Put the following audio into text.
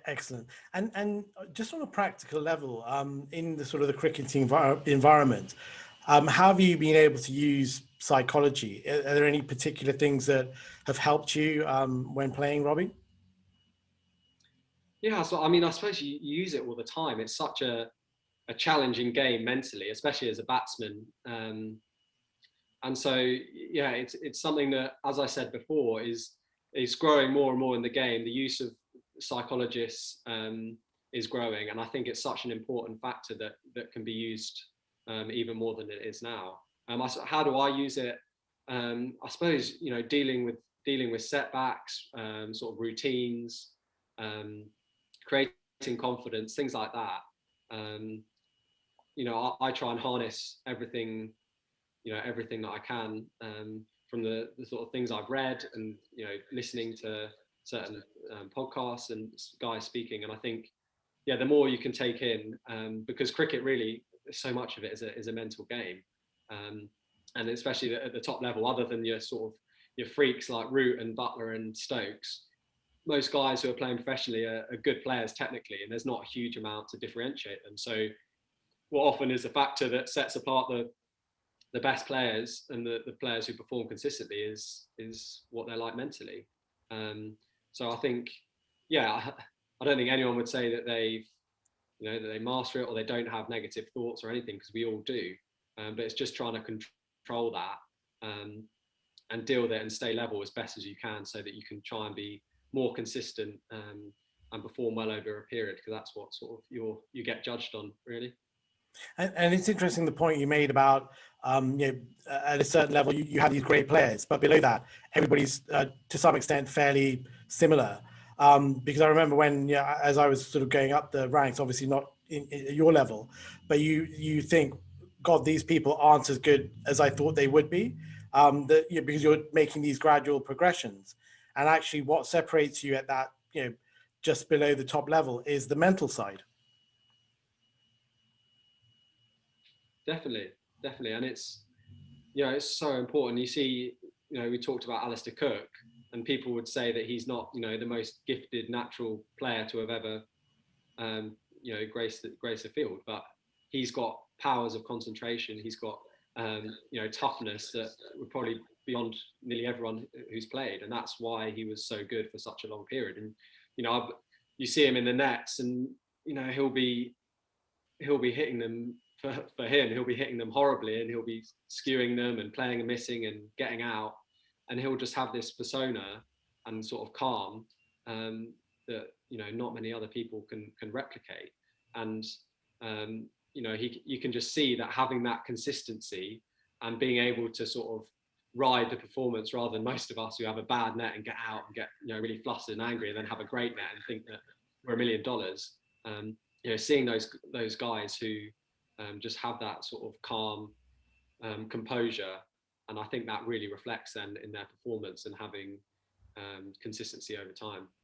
Excellent. And just on a practical level, in the sort of the cricketing environment, how have you been able to use psychology? Are there any particular things that have helped you when playing, Robbie? Yeah, so I mean, I suppose you use it all the time. It's such a challenging game mentally, especially as a batsman. And so, yeah, it's something that, as I said before, is growing more and more in the game. The use of psychologists is growing, and I think it's such an important factor that can be used even more than it is now. How do I use it? I suppose dealing with setbacks, sort of routines, um, creating confidence, things like that. Um, I try and harness everything that I can from the sort of things I've read and listening to certain podcasts and guys speaking. And I think the more you can take in, because cricket really, so much of it is a mental game, um, and especially at the top level, other than your sort of your freaks like Root and Butler and Stokes. Most guys who are playing professionally are good players technically, and there's not a huge amount to differentiate them. So what often is the factor that sets apart the best players and the players who perform consistently is what they're like mentally. Um, so I think, yeah, I don't think anyone would say that that they master it or they don't have negative thoughts or anything, because we all do. But it's just trying to control that and deal with it and stay level as best as you can, so that you can try and be more consistent and perform well over a period, because that's what sort of you get judged on, really. And it's interesting the point you made about at a certain level you have these great players, but below that everybody's to some extent fairly similar. Because I remember when as I was sort of going up the ranks, obviously not in your level, but you think, God, these people aren't as good as I thought they would be. Because you're making these gradual progressions, and actually what separates you at that just below the top level is the mental side. Definitely, definitely, and it's so important. You see, we talked about Alistair Cook, and people would say that he's not, the most gifted natural player to have ever, graced the field, but he's got powers of concentration. He's got, toughness that would probably beyond nearly everyone who's played, and that's why he was so good for such a long period. And you see him in the nets, and he'll be hitting them for him. He'll be hitting them horribly, and he'll be skewing them and playing and missing and getting out, and he'll just have this persona and sort of calm that not many other people can replicate. And you can just see that having that consistency and being able to sort of ride the performance, rather than most of us who have a bad net and get out and get really flustered and angry, and then have a great net and think that we're $1 million. Seeing those guys who just have that sort of calm composure, and I think that really reflects then in their performance and having consistency over time.